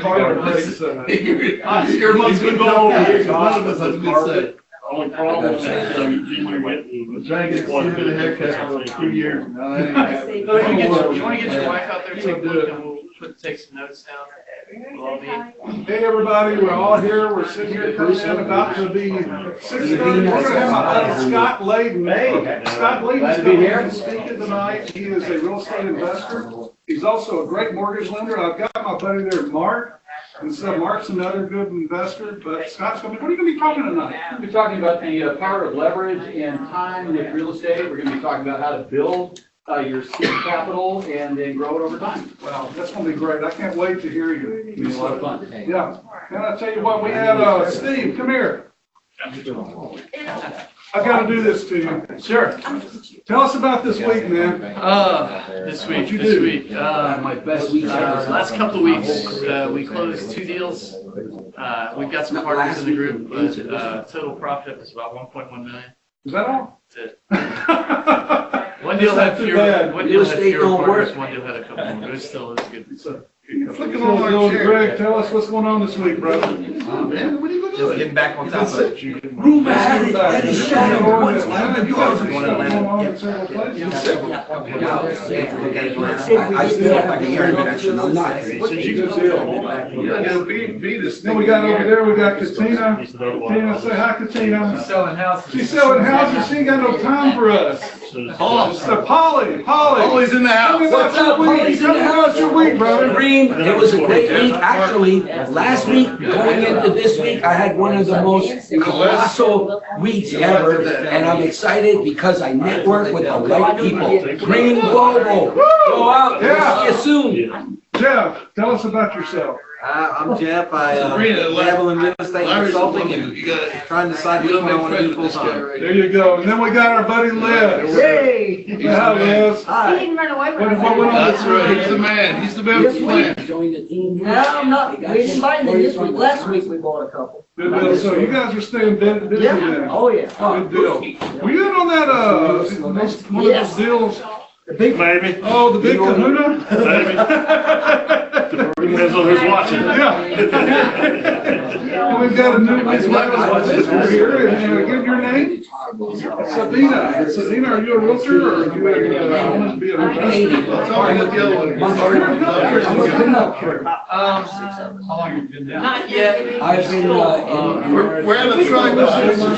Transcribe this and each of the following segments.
Oscar must be going over. None of us has been said. Only problem is you Dragging the haircut for 2 years. You want to get your wife out there, take a look, and we'll take some notes down. We'll all meet. Hey everybody, we're all here. We're sitting here coming in about to be 6:30. We're going to have my buddy Scott Layden. Scott Layden's coming here and speaking tonight. He is a real estate investor. He's also a great mortgage lender. I've got my buddy there, Mark. And so Mark's another good investor, but Scott's going to be, what are you going to be talking tonight? We're going to be talking about the power of leverage and time with real estate. We're going to be talking about how to build your seed capital and then grow it over time. Wow, that's going to be great. I can't wait to hear you. It's going to be a lot of fun. Yeah. And I'll tell you what, we have Steve, come here. I've got to do this to you. Sure. Tell us about this week, man. This week. My best week. Last couple of weeks, we closed 2 deals. We've got some partners in the group, but total profit was about 1.1 million. Is that all? That's it. One deal had fewer partners, one deal had a couple more, but it still is good. Flicking on my chair. Greg, tell us what's going on this week, brother. Man, what are you Just getting back on top of it. You guys are going to Atlanta. I still have the interconnection. I'm not. Then we got over there, we got Katina. Katina, say hi, Katina. She's selling houses. She's selling houses. She ain't got no time for us. So Polly. Polly's in the house. What's up, Polly's in the house? Your week, brother. It was a great week. Actually, last week going into this week, I had one of the most colossal weeks ever, and I'm excited because I network with the right people. Green Global, go out. Yeah. See you soon. Jeff, tell us about yourself. I'm Jeff. I dabble in real estate consulting and trying to decide which one I want to do full time. There you go. And then we got our buddy Liz. Hey. Yeah, Liz. Hi. He didn't run away from That's right. He's the man. He's the best plan. Join the team. No, I'm not. We didn't find it this week. Last week we bought a couple. Good deal. So you guys are staying busy then. Oh, yeah. Good deal. Were you in on that, one of those deals? The big baby. Oh, the big kahuna? Depends on who's watching. Yeah. We've got a new visitor here. And give your name. Sabina. Sabina, are you a realtor or are you a be an investor? Tell me what the other one is. How long have you been down? Not yet. I've been We're in the tribe.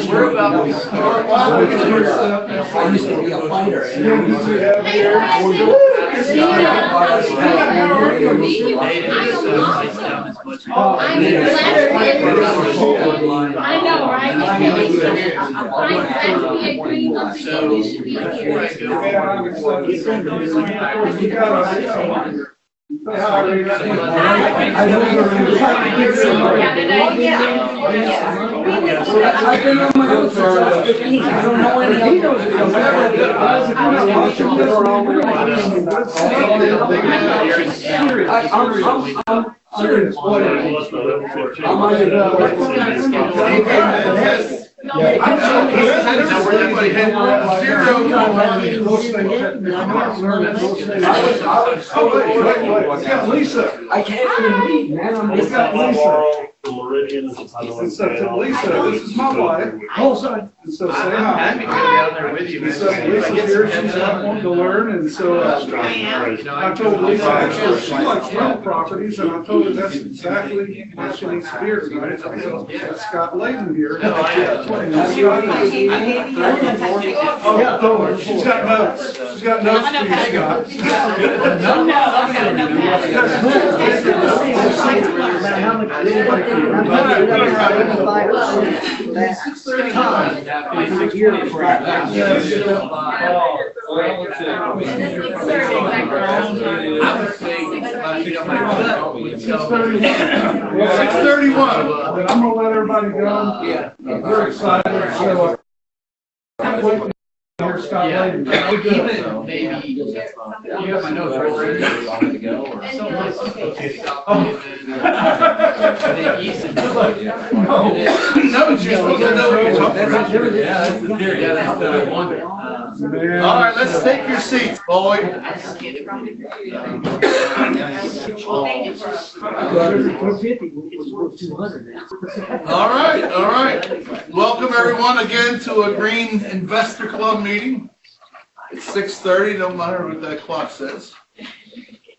We're about I used to be a fighter. I know, right? I've been on my own since I was 15. I don't know any of I'm serious. I'm Lisa. I can't even read, man. It's got Lisa. Lisa, this is my wife. Oh, sorry. And so say I'm hi. happy to be down there with you, And so man. Lisa's here, she's wanting to learn, and so I told Lisa she likes rental properties, and I told her that's exactly what she needs to be here tonight. So that's Scott Layden here. Oh, yeah, told her. She's got notes. She's got notes for you, Scott. Well, 6:31. And I'm gonna let everybody go. Yeah. I'm very excited. So, here's Scott Layden. Even maybe, you have my notes right there. You want me to go or something? No, you're supposed to know what you're talking about. Yeah, that's the theory. Yeah, that's the wonder. Man. All right, Let's take your seats, boy. All right, all right. Welcome everyone again to a Green Investor Club meeting. It's 6:30, no matter what that clock says.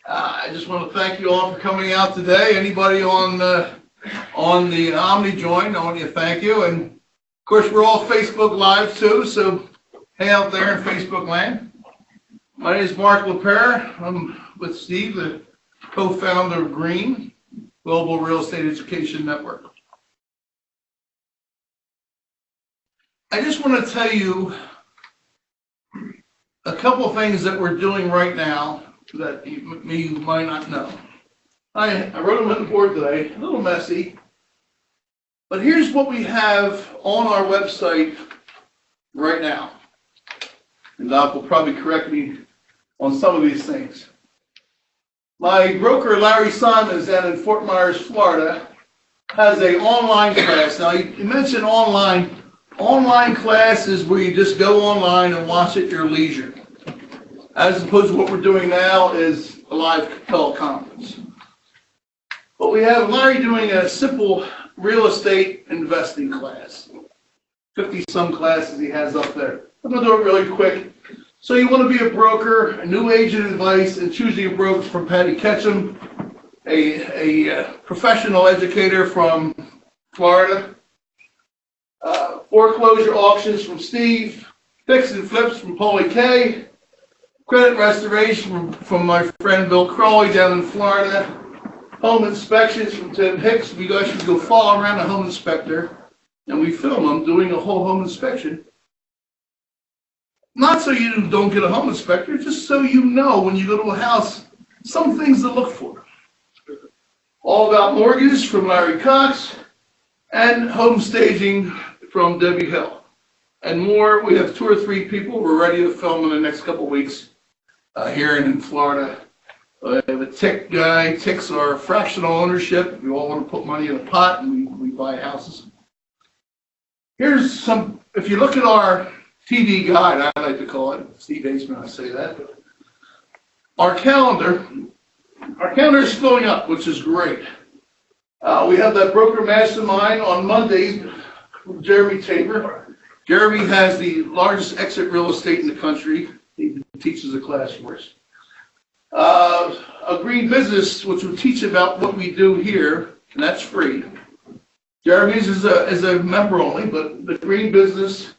I just want to thank you all for coming out today. Anybody on the Omni join, I want to thank you. And of course, we're all Facebook Live too, so hey out there in Facebook land. My name is Mark Apr. I'm with Steve, the co-founder of Green Global Real Estate Education Network. I just want to tell you a couple of things that we're doing right now that you might not know. I wrote them on the board today, a little messy, but here's what we have on our website right now. And Doc will probably correct me on some of these things. My broker, Larry Simons, down in Fort Myers, Florida, has an online class. Now, you mentioned online. Online class is where you just go online and watch at your leisure. As opposed to what we're doing now is a live teleconference. But we have Larry doing a simple real estate investing class. 50-some classes he has up there. I'm going to do it really quick. So you want to be a broker, a new agent advice, and choosing a broker from Patty Ketchum, a professional educator from Florida. Foreclosure auctions from Steve. Fix and flips from Paulie K. Credit restoration from my friend Bill Crowley down in Florida. Home inspections from Tim Hicks. We actually go follow around a home inspector and we film them doing a whole home inspection. Not so you don't get a home inspector, just so you know when you go to a house, some things to look for. All about mortgages from Larry Cox and home staging from Debbie Hill. And more, we have 2 or 3 people we're ready to film in the next couple of weeks here in Florida. I have a tick guy. Ticks are fractional ownership. We all want to put money in a pot and we buy houses. Here's some, if you look at our TV guide, I like to call it, Steve Aceman, I say that. But our calendar is filling up, which is great. We have that broker mastermind on Mondays from Jeremy Tabor. Jeremy has the largest exit real estate in the country. He teaches a class for us. A green business, which will teach about what we do here, and that's free. Jeremy's is a member only, but the green business,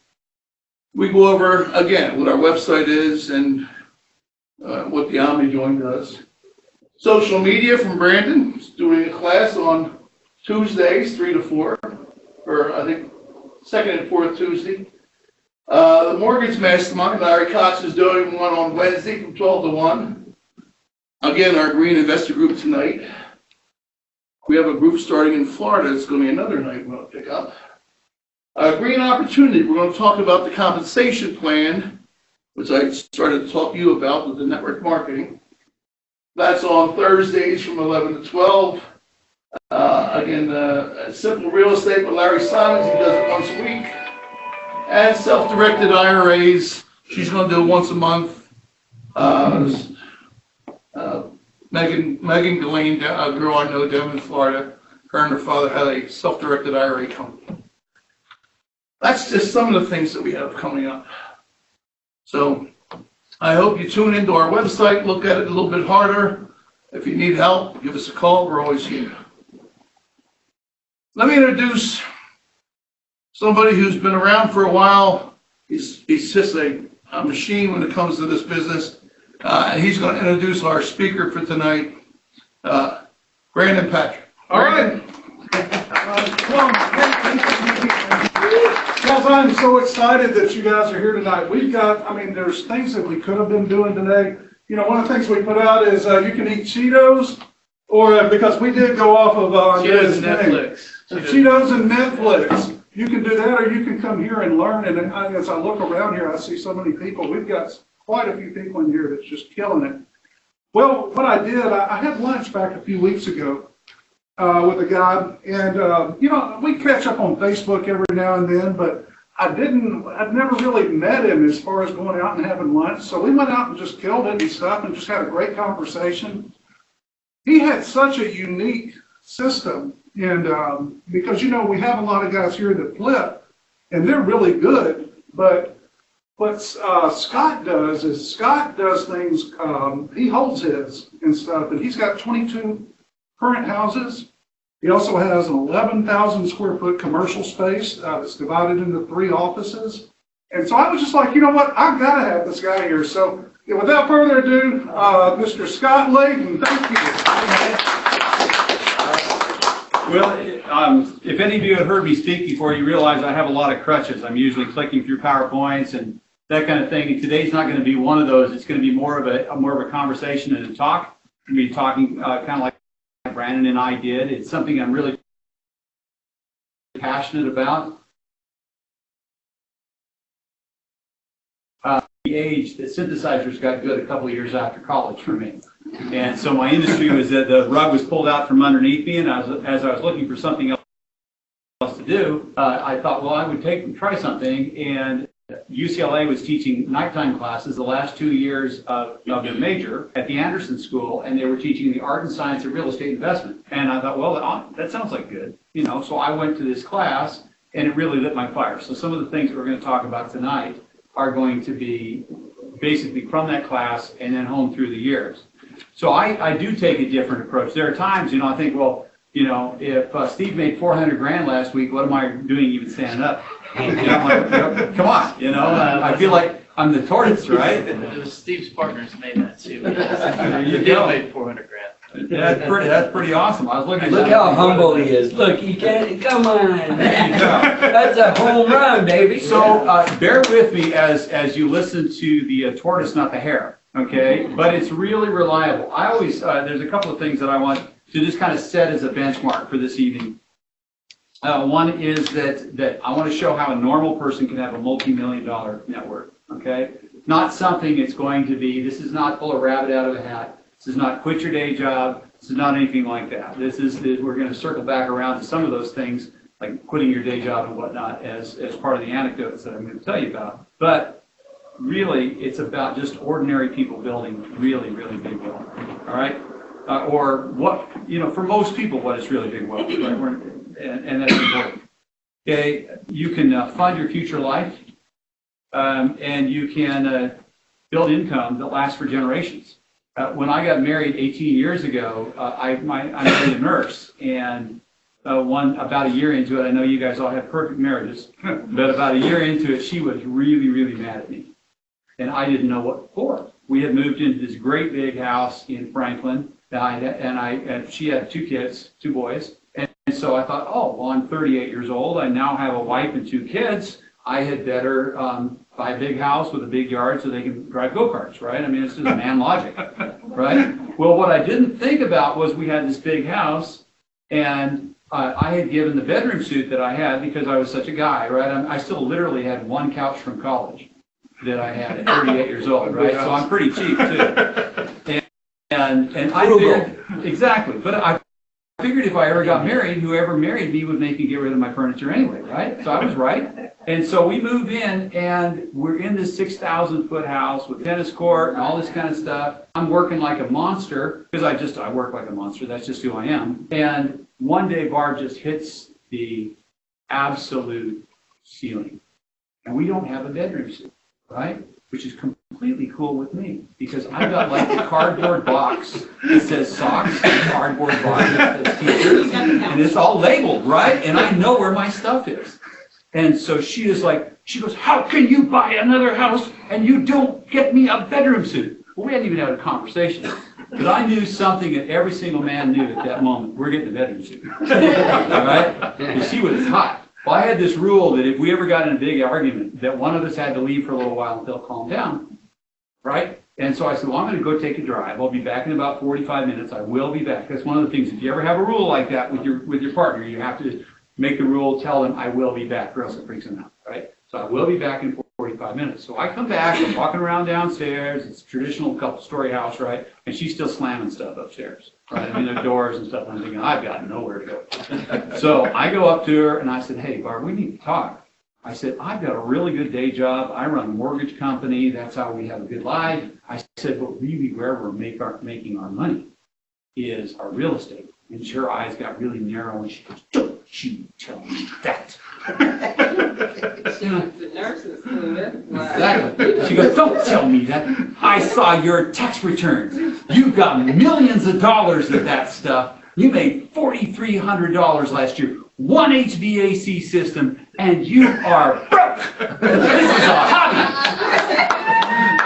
we go over, again, what our website is and what the Omni Join does. Social media from Brandon. He's doing a class on Tuesdays, 3 to 4, or I think 2nd and 4th Tuesday. The Mortgage Mastermind, Larry Cox is doing one on Wednesday from 12 to 1. Again, our Green Investor Group tonight. We have a group starting in Florida. It's going to be another night we're going to pick up. Green Opportunity, we're going to talk about the compensation plan, which I started to talk to you about with the network marketing. That's on Thursdays from 11 to 12. Again, Simple Real Estate with Larry Simons, he does it once a week. And self-directed IRAs, she's going to do it once a month. Megan Delane, a girl I know down in Florida, her and her father had a self-directed IRA company. That's just some of the things that we have coming up. So I hope you tune into our website, look at it a little bit harder. If you need help, give us a call. We're always here. Let me introduce somebody who's been around for a while. He's just a machine when it comes to this business. And he's going to introduce our speaker for tonight, Brandon Patrick. All right. Guys, I'm so excited that you guys are here tonight. We've got, there's things that we could have been doing today. You know, one of the things we put out is you can eat Cheetos, or because we did go off of Cheetos and Netflix. Cheetos and Netflix. You can do that, or you can come here and learn. And as I look around here, I see so many people. We've got quite a few people in here that's just killing it. Well, what I did, I had lunch back a few weeks ago with a guy, and you know, we catch up on Facebook every now and then, but I'd never really met him as far as going out and having lunch. So we went out and just killed it and stuff and just had a great conversation. He had such a unique system. And because, you know, we have a lot of guys here that flip and they're really good. But what Scott does is Scott does things, he holds his and stuff. And he's got 22 current houses. He also has an 11,000 square foot commercial space that's divided into 3 offices. And so I was just like, you know what, I've got to have this guy here. So without further ado, Mr. Scott Layden, thank you. Well, if any of you have heard me speak before, you realize I have a lot of crutches. I'm usually clicking through PowerPoints and that kind of thing. And today's not going to be one of those. It's going to be more of a conversation and a talk. I'm going to be talking kind of like Brandon and I did. It's something I'm really passionate about. The age that synthesizers got good a couple of years after college for me. And so my industry was that the rug was pulled out from underneath me, and as I was looking for something else to do, I thought, well, I would try something. And UCLA was teaching nighttime classes the last 2 years of their major at the Anderson School, and they were teaching the art and science of real estate investment. And I thought, well, that sounds like good, you know. So I went to this class, and it really lit my fire. So some of the things that we're going to talk about tonight are going to be basically from that class and then home through the years. So I do take a different approach. There are times, you know, I think, well, you know, if Steve made 400 grand last week, what am I doing even standing up? You know, I'm like, come on, you know, I feel like I'm the tortoise, right? It was Steve's partners made that too. You He made 400 grand. That's pretty awesome. I was looking. Look how humble he is. Look, he can't, come on. That's a home run, baby. So bear with me as you listen to the tortoise, not the hare, okay? But it's really reliable. I always, there's a couple of things that I want to just kind of set as a benchmark for this evening. One is that I want to show how a normal person can have a multi-million-dollar net worth, okay? Not something it's going to be, this is not pull a rabbit out of a hat. This is not quit your day job. This is not anything like that. We're going to circle back around to some of those things, like quitting your day job and whatnot, as part of the anecdotes that I'm going to tell you about. But really, it's about just ordinary people building really, really big wealth. All right? Or what, you know, for most people, what is really big wealth, right? And that's important. Okay, you can fund your future life, and you can build income that lasts for generations. When I got married 18 years ago, I married a nurse, and about a year into it, I know you guys all have perfect marriages, but about a year into it, she was really, really mad at me, and I didn't know what for. We had moved into this great big house in Franklin, and she had 2 kids, 2 boys, and so I thought, oh, well, I'm 38 years old, I now have a wife and 2 kids, I had better buy a big house with a big yard so they can drive go-karts, right? I mean, it's just man logic, right? Well, what I didn't think about was we had this big house, and I had given the bedroom suite that I had because I was such a guy, right? I still literally had 1 couch from college that I had at 38 years old, right? So I'm pretty cheap, too. And I figured, exactly, but I figured if I ever got married, whoever married me would make me get rid of my furniture anyway, right? So I was right. And so we move in, and we're in this 6,000-foot house with tennis court and all this kind of stuff. I'm working like a monster, because I work like a monster. That's just who I am. And one day, Barb just hits the absolute ceiling. And we don't have a bedroom suite, right? Which is completely cool with me, because I've got like a cardboard box that says socks, and a cardboard box that says t-shirts, and it's all labeled, right? And I know where my stuff is. And so she goes, how can you buy another house and you don't get me a bedroom suite? Well, we hadn't even had a conversation. But I knew something that every single man knew at that moment. We're getting a bedroom suite. All right? You see what it's hot. Well, I had this rule that if we ever got in a big argument, that one of us had to leave for a little while until it calmed down. Right? And so I said, well, I'm going to go take a drive. I'll be back in about 45 minutes. I will be back. That's one of the things. If you ever have a rule like that with your partner, you have to make the rule, tell them I will be back, or else it freaks them out, right? So I will be back in 45 minutes. So I come back, I'm walking around downstairs, it's a traditional couple-story house, right? And she's still slamming stuff upstairs, right? I mean, the doors and stuff, and I'm thinking, I've got nowhere to go. So I go up to her, and I said, hey, Barb, we need to talk. I said, I've got a really good day job. I run a mortgage company. That's how we have a good life. I said, but really where we're making our money is our real estate. And her eyes got really narrow and she goes, don't you tell me that. The nurses do it. Exactly. She goes, don't tell me that. I saw your tax returns. You've got millions of dollars of that stuff. You made $4,300 last year. One HVAC system, and you are broke. This is a hobby.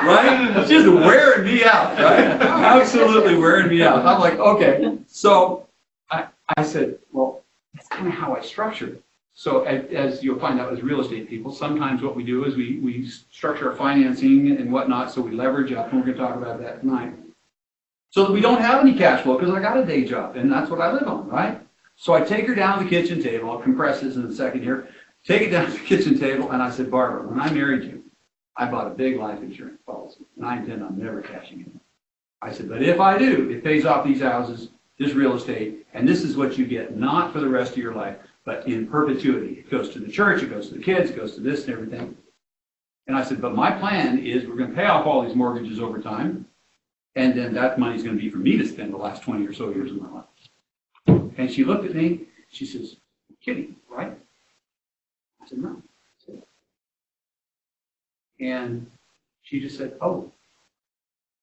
Right? She's wearing me out, right? Absolutely wearing me out. I'm like, okay. So I said, well, that's kind of how I structured it. So as you'll find out as real estate people, sometimes what we do is we structure our financing and whatnot, so we leverage up, and we're going to talk about that tonight. So that we don't have any cash flow, because I got a day job, and that's what I live on, right? So I take her down to the kitchen table. I'll compress this in a second here. Take it down to the kitchen table, and I said, Barbara, when I married you, I bought a big life insurance policy, and I intend on never cashing it. I said, but if I do, it pays off these houses, this real estate, and this is what you get, not for the rest of your life, but in perpetuity. It goes to the church, it goes to the kids, it goes to this and everything. And I said, but my plan is we're going to pay off all these mortgages over time, and then that money's going to be for me to spend the last 20 or so years of my life. And she looked at me, she says, kidding, right? I said, no. And she just said, oh.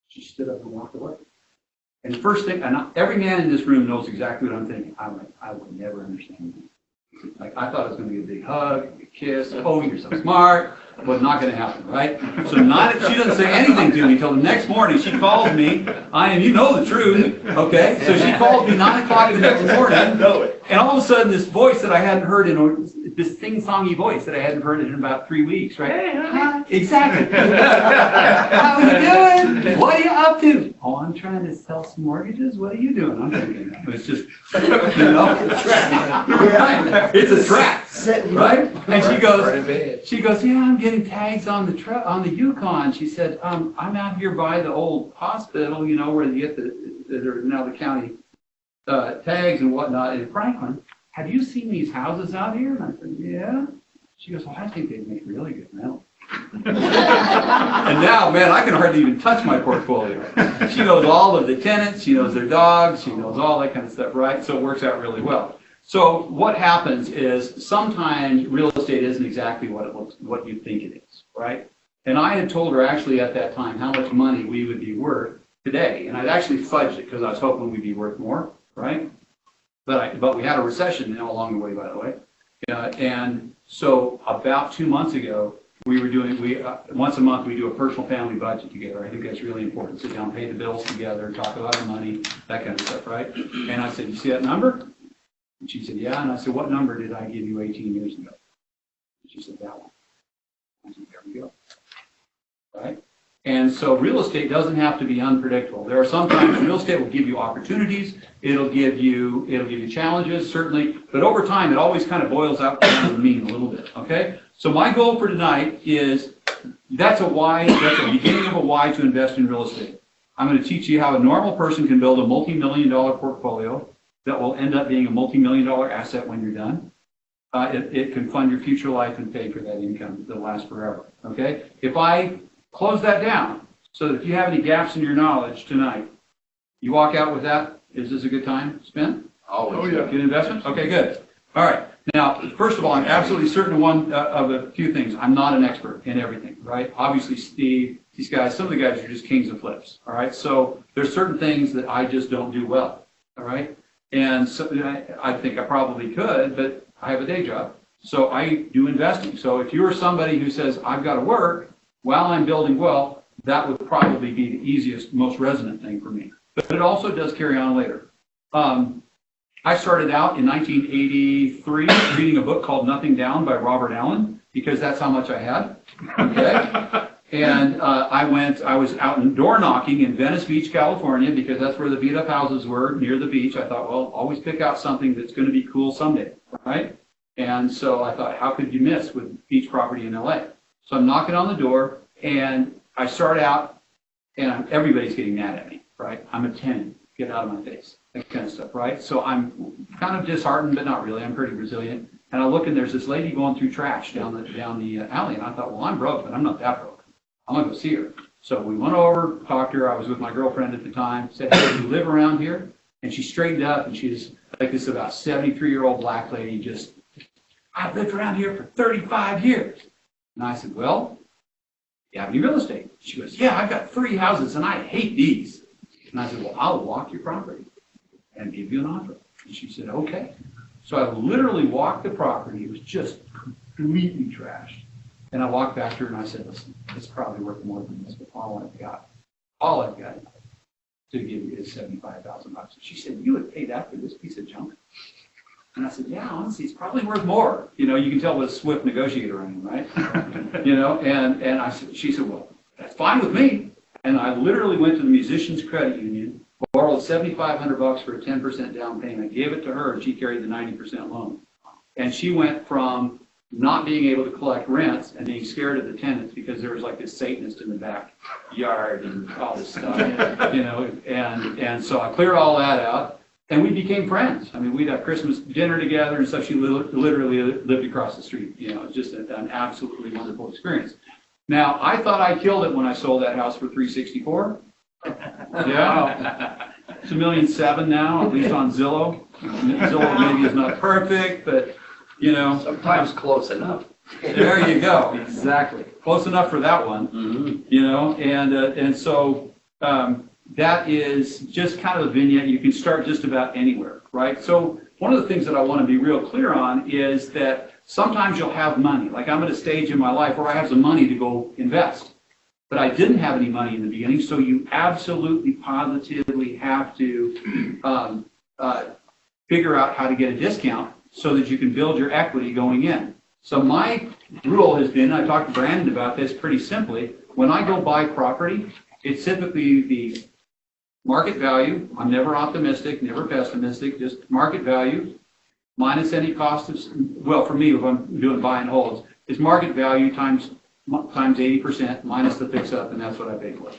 She stood up and walked away. And the first thing, and every man in this room knows exactly what I'm thinking. I'm like, I would never understand that. Like, I thought it was going to be a big hug, a kiss, oh, you're so smart, but not going to happen, right? So she doesn't say anything to me until the next morning. She calls me, you know the truth, okay? So she calls me 9 o'clock the next morning, and all of a sudden this voice that I hadn't heard this sing-songy voice that I hadn't heard in about 3 weeks, right? Hey, honey. Exactly. How are you doing? What are you up to? Oh, I'm trying to sell some mortgages. What are you doing? I'm thinking, it's just, you know, it's a trap, right? And she goes, yeah, I'm getting tags on the Yukon. She said, I'm out here by the old hospital, you know, where you get now the county tags and whatnot in Franklin. Have you seen these houses out here? And I said, yeah. She goes, well, I think they'd make really good rental. And now, man, I can hardly even touch my portfolio. She knows all of the tenants, she knows their dogs, she knows all that kind of stuff, right? So it works out really well. So what happens is sometimes real estate isn't exactly what you think it is, right? And I had told her actually at that time how much money we would be worth today, and I'd actually fudged it because I was hoping we'd be worth more, right? But we had a recession along the way, by the way. And so about 2 months ago, we were doing, once a month we do a personal family budget together. I think that's really important. Sit down, pay the bills together, talk about our money, that kind of stuff, right? And I said, you see that number? And she said, yeah. And I said, what number did I give you 18 years ago? And she said, that one. I said, there we go. Right? And so real estate doesn't have to be unpredictable. There are sometimes real estate will give you opportunities, it'll give you challenges, certainly, but over time it always kind of boils out down to the mean a little bit, okay? So my goal for tonight is, that's a beginning of a why to invest in real estate. I'm going to teach you how a normal person can build a multi-million-dollar portfolio that will end up being a multi-million-dollar asset when you're done. It can fund your future life and pay for that income that'll last forever, okay? If I close that down, so that if you have any gaps in your knowledge tonight, you walk out with that, is this a good time spent? Always. Oh, yeah. Good investment? Okay, good. All right. Now, first of all, I'm absolutely certain of a few things. I'm not an expert in everything, right? Obviously, Steve, these guys, some of the guys are just kings of flips, all right? So there's certain things that I just don't do well, all right? And so I think I probably could, but I have a day job. So I do investing. So if you're somebody who says, I've got to work while I'm building wealth, that would probably be the easiest, most resonant thing for me. But it also does carry on later. I started out in 1983 reading a book called Nothing Down by Robert Allen, because that's how much I had, okay? And I was out and door knocking in Venice Beach, California, because that's where the beat up houses were, near the beach. I thought, well, always pick out something that's going to be cool someday, right? And so I thought, how could you miss with beach property in LA? So I'm knocking on the door, and I start out, and everybody's getting mad at me, right? I'm a 10, get out of my face, that kind of stuff, right? So I'm kind of disheartened, but not really. I'm pretty resilient. And I look and there's this lady going through trash down the alley. And I thought, well, I'm broke, but I'm not that broke. I'm going to go see her. So we went over, talked to her. I was with my girlfriend at the time. Said, hey, do you live around here? And she straightened up, and she's like this about 73-year-old black lady, just, I've lived around here for 35 years. And I said, well, you have any real estate? She goes, yeah, I've got 3 houses, and I hate these. And I said, well, I'll walk your property and give you an offer. And she said, okay. So I literally walked the property. It was just completely trashed. And I walked back to her and I said, listen, it's probably worth more than this, but all I've got to give you is $75,000. She said, you would pay that for this piece of junk? And I said, yeah, honestly, it's probably worth more. You know, you can tell with a swift negotiator on him, right? You know, and I said, she said, well, that's fine with me. And I literally went to the Musicians Credit Union, borrowed $7,500 for a 10% down payment, gave it to her, and she carried the 90% loan. And she went from not being able to collect rents and being scared of the tenants because there was like this Satanist in the backyard and all this stuff, you know, and so I cleared all that out and we became friends. I mean, we'd have Christmas dinner together and stuff. She literally lived across the street. You know, it was just an absolutely wonderful experience. Now, I thought I killed it when I sold that house for $364. Yeah, it's $1.7 million now, at least on Zillow. Zillow maybe is not perfect, but you know, Sometimes close enough. there you go. Exactly, close enough for that one. Mm-hmm. You know, and so that is just kind of a vignette. You can start just about anywhere, right? So one of the things that I want to be real clear on is that sometimes you'll have money. Like I'm at a stage in my life where I have some money to go invest. But I didn't have any money in the beginning, so you absolutely, positively have to figure out how to get a discount so that you can build your equity going in. So my rule has been, I talked to Brandon about this pretty simply, when I go buy property, it's typically the market value. I'm never optimistic, never pessimistic, just market value minus any cost of, well, for me, if I'm doing buy and holds, it's market value times 80% minus the fix up, and that's what I pay for.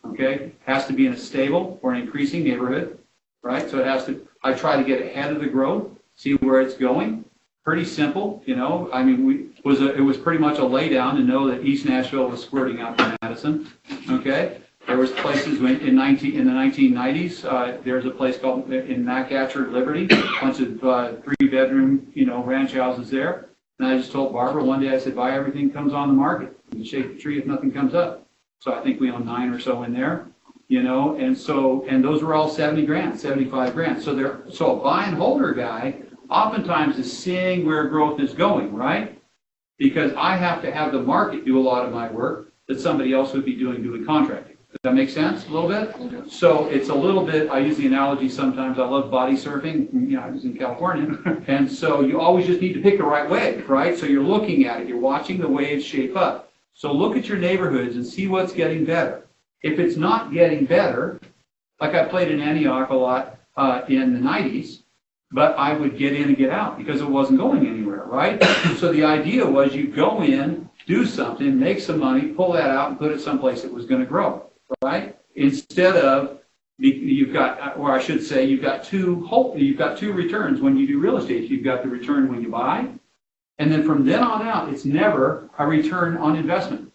Okay? Has to be in a stable or an increasing neighborhood, right? So it has to, I try to get ahead of the growth, see where it's going. Pretty simple, you know. I mean, it was pretty much a laydown to know that East Nashville was squirting out to Madison. Okay? There was places in the 1990s, there's a place called in Macatcher, Liberty, a bunch of 3-bedroom, you know, ranch houses there. And I just told Barbara one day, I said, buy everything comes on the market. You shake the tree if nothing comes up. So I think we own 9 or so in there, you know, and those were all 70 grand, 75 grand. So a buy and holder guy oftentimes is seeing where growth is going, right? Because I have to have the market do a lot of my work that somebody else would be doing contracting. Does that make sense a little bit? So it's a little bit, I use the analogy sometimes, I love body surfing, you know, I was in California, and so you always just need to pick the right wave, right? So you're looking at it, you're watching the waves shape up. So look at your neighborhoods and see what's getting better. If it's not getting better, like I played in Antioch a lot in the 90s, but I would get in and get out because it wasn't going anywhere, right? So the idea was you go in, do something, make some money, pull that out and put it someplace that was going to grow. Right? Instead of you've got, or I should say, you've got two returns when you do real estate. You've got the return when you buy, and then from then on out, it's never a return on investment.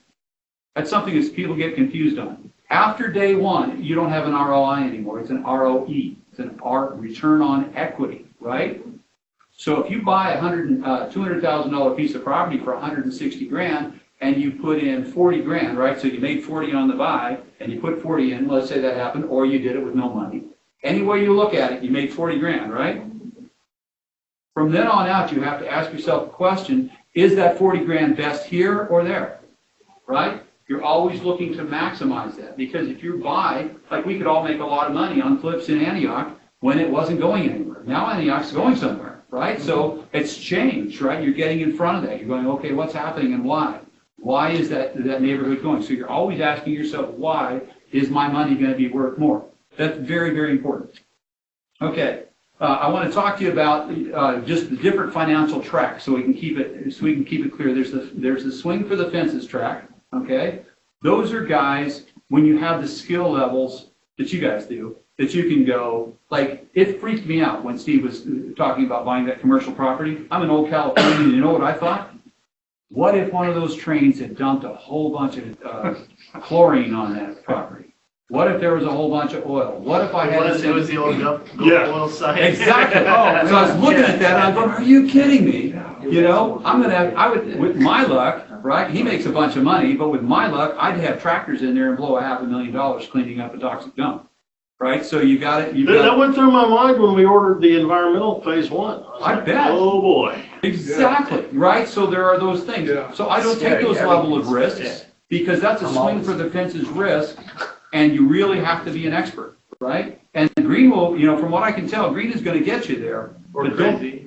That's something that people get confused on. After day one, you don't have an ROI anymore. It's an ROE. It's an return on equity, right? So if you buy a $200,000 piece of property for 160 grand. And you put in 40 grand, right? So you made 40 on the buy, and you put 40 in, let's say that happened, or you did it with no money. Any way you look at it, you made 40 grand, right? From then on out, you have to ask yourself the question, is that 40 grand best here or there, right? You're always looking to maximize that, because if you buy, like we could all make a lot of money on flips in Antioch when it wasn't going anywhere. Now Antioch's going somewhere, right? So it's changed, right? You're getting in front of that. You're going, okay, what's happening and why? Why is that neighborhood going? So you're always asking yourself, why is my money going to be worth more? That's very, very important. Okay, I want to talk to you about just the different financial tracks, so we can keep it clear. There's the swing for the fences track. Okay, those are guys when you have the skill levels that you guys do. that you can go, like, it freaked me out when Steve was talking about buying that commercial property. I'm an old Californian, you know what I thought? What if one of those trains had dumped a whole bunch of chlorine on that property? What if there was a whole bunch of oil? What if I had It was the old Yeah. oil site. Exactly. So I was looking at that, and I'm going, are you kidding me? You know, I would, with my luck, right? He makes a bunch of money, but with my luck, I'd have tractors in there and blow $500,000 cleaning up a toxic dump, right? So you got it. That went through my mind when we ordered the environmental phase 1. I bet. Oh boy. Exactly, right? So there are those things. Yeah. So I don't take those level of risks because that's a swing for the fences risk, and you really have to be an expert, right? And Green will, you know, from what I can tell, Green is going to get you there. Or crazy.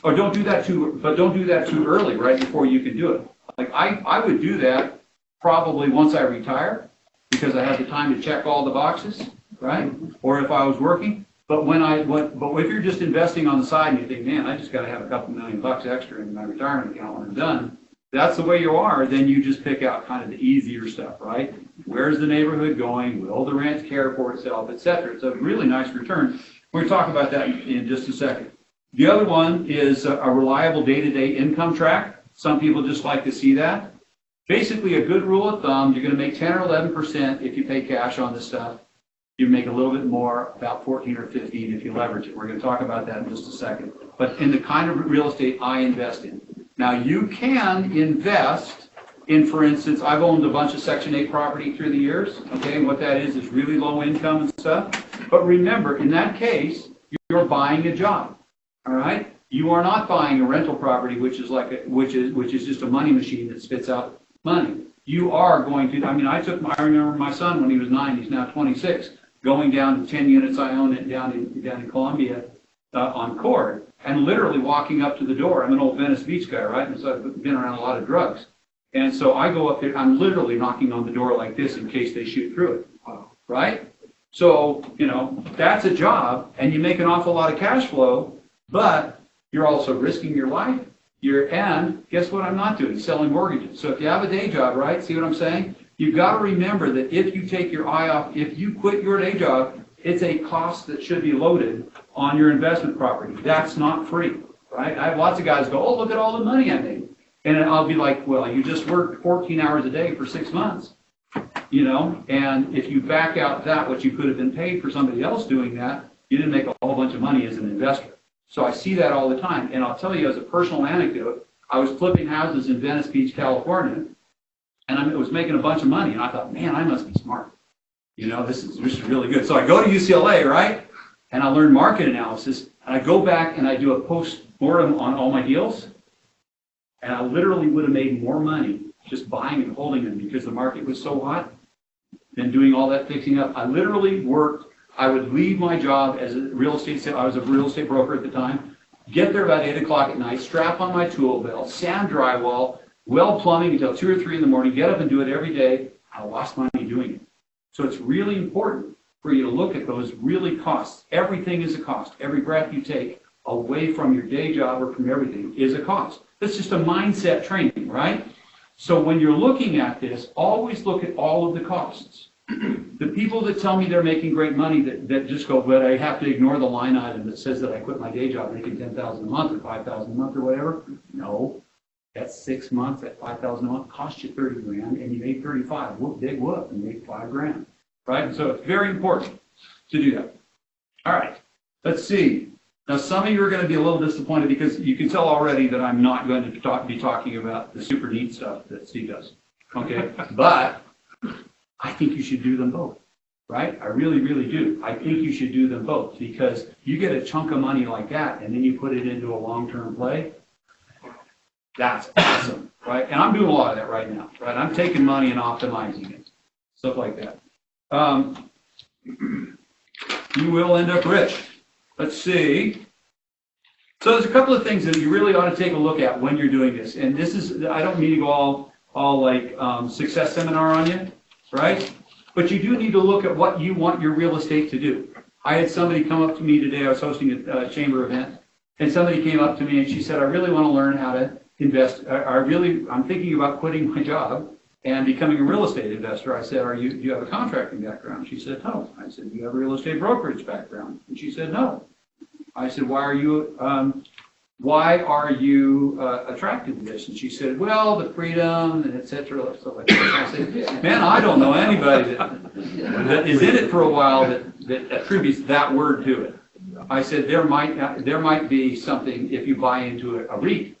Or don't do that too early, right before you can do it. Like I would do that probably once I retire because I have the time to check all the boxes, right? Or if I was working. But but if you're just investing on the side and you think, man, I just got to have a couple $1,000,000 extra in my retirement account when I'm done, that's the way you are, then you just pick out kind of the easier stuff, right? Where's the neighborhood going? Will the rent care for itself, et cetera? It's a really nice return. We're going to talk about that in just a second. The other one is a reliable day-to-day income track. Some people just like to see that. Basically, a good rule of thumb, you're going to make 10 or 11% if you pay cash on this stuff. You make a little bit more, about 14 or 15 if you leverage it. We're going to talk about that in just a second. But in the kind of real estate I invest in. Now, you can invest in, for instance, I've owned a bunch of Section 8 property through the years. Okay, and what that is really low income and stuff. But remember, in that case, you're buying a job. All right? You are not buying a rental property, which is just a money machine that spits out money. You are going to, I remember my son when he was 9, he's now 26, going down to 10 units I own it down in Columbia on Cord, and literally walking up to the door. I'm an old Venice Beach guy, right? And so I've been around a lot of drugs. And so I go up there, I'm literally knocking on the door like this in case they shoot through it, right? So, you know, that's a job, and you make an awful lot of cash flow, but you're also risking your life. And guess what I'm not doing? Selling mortgages. So if you have a day job, right? See what I'm saying? You've got to remember that if you take your eye off, if you quit your day job, it's a cost that should be loaded on your investment property. That's not free, right? I have lots of guys go, oh, look at all the money I made. And I'll be like, well, you just worked 14 hours a day for 6 months, you know? And if you back out that, what you could have been paid for somebody else doing that, you didn't make a whole bunch of money as an investor. So I see that all the time. And I'll tell you as a personal anecdote, I was flipping houses in Venice Beach, California, and I was making a bunch of money. And I thought, man, I must be smart. You know, this is really good. So I go to UCLA, right? And I learn market analysis. And I go back and I do a post-mortem on all my deals. And I literally would have made more money just buying and holding them because the market was so hot than doing all that fixing up. I literally worked. I would leave my job as a real estate, I was a real estate broker at the time, get there about 8 o'clock at night, strap on my tool belt, sand drywall, weld plumbing until 2 or 3 in the morning, get up and do it every day. I lost money doing it. So it's really important for you to look at those really costs. Everything is a cost. Every breath you take away from your day job or from everything is a cost. That's just a mindset training, right? So when you're looking at this, always look at all of the costs. The people that tell me they're making great money that just go, but I have to ignore the line item that says that I quit my day job making $10,000 a month or $5,000 a month or whatever. No, that's 6 months at $5,000 a month cost you 30 grand and you made 35. Whoop, big whoop, and made 5 grand, right? And so it's very important to do that. All right, let's see. Now some of you are going to be a little disappointed because you can tell already that I'm not going to be talking about the super neat stuff that Steve does. Okay, but I think you should do them both, right? I really, really do. I think you should do them both because you get a chunk of money like that and then you put it into a long-term play. That's awesome, right? And I'm doing a lot of that right now, right? I'm taking money and optimizing it, stuff like that. You will end up rich. Let's see. So there's a couple of things that you really ought to take a look at when you're doing this. And this is, I don't mean to go all like success seminar on you. Right? But you do need to look at what you want your real estate to do. I had somebody come up to me today, I was hosting a chamber event, and somebody came up to me and she said, I really want to learn how to invest. I'm thinking about quitting my job, and becoming a real estate investor, I said, do you have a contracting background? She said, no. I said, do you have a real estate brokerage background? And she said, no. I said, why are you attracted to this? And she said, well, the freedom and et cetera, stuff like that. I said, man, I don't know anybody that is in it for a while that attributes that word to it. I said, there might be something if you buy into a REIT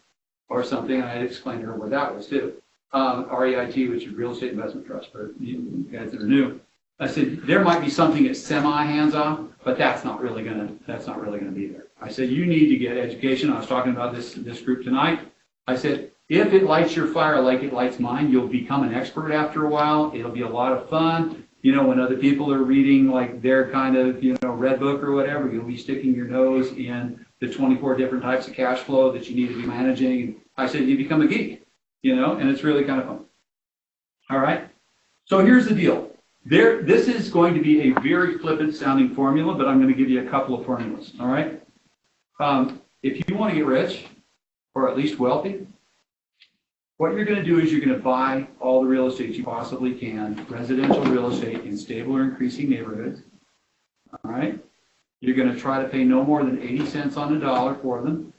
or something, and I explained to her what that was too. REIT, which is Real Estate Investment Trust, for you guys that are new. I said, there might be something that's semi hands-off, but that's not really gonna be there. I said, you need to get education. I was talking about this group tonight. I said, if it lights your fire like it lights mine, you'll become an expert after a while. It'll be a lot of fun. You know, when other people are reading like their kind of, red book or whatever, you'll be sticking your nose in the 24 different types of cash flow that you need to be managing. And I said, you become a geek, and it's really kind of fun. All right. So here's the deal. This is going to be a very flippant sounding formula, but I'm going to give you a couple of formulas. All right. If you want to get rich, or at least wealthy, what you're going to do is you're going to buy all the real estate you possibly can, residential real estate in stable or increasing neighborhoods. All right. You're going to try to pay no more than 80 cents on the dollar for them,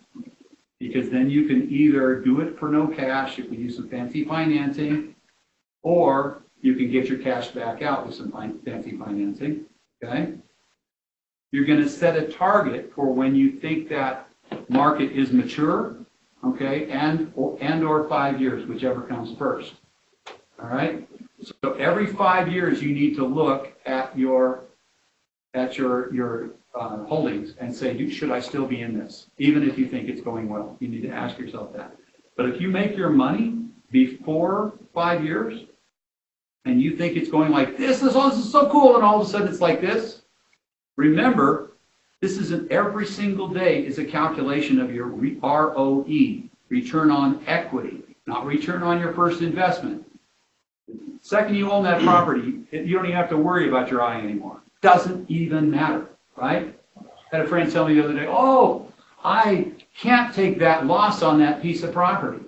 because then you can either do it for no cash if we do some fancy financing, or you can get your cash back out with some fancy financing. Okay. You're going to set a target for when you think that market is mature, okay, and or 5 years, whichever comes first. All right. So every 5 years, you need to look at your holdings and say, should I still be in this? Even if you think it's going well, you need to ask yourself that. But if you make your money before 5 years and you think it's going like this is so cool, and all of a sudden it's like this, remember, this isn't every single day is a calculation of your ROE, return on equity, not return on your first investment. Second you own that property, you don't even have to worry about your I anymore. Doesn't even matter, right? I had a friend tell me the other day, oh, I can't take that loss on that piece of property,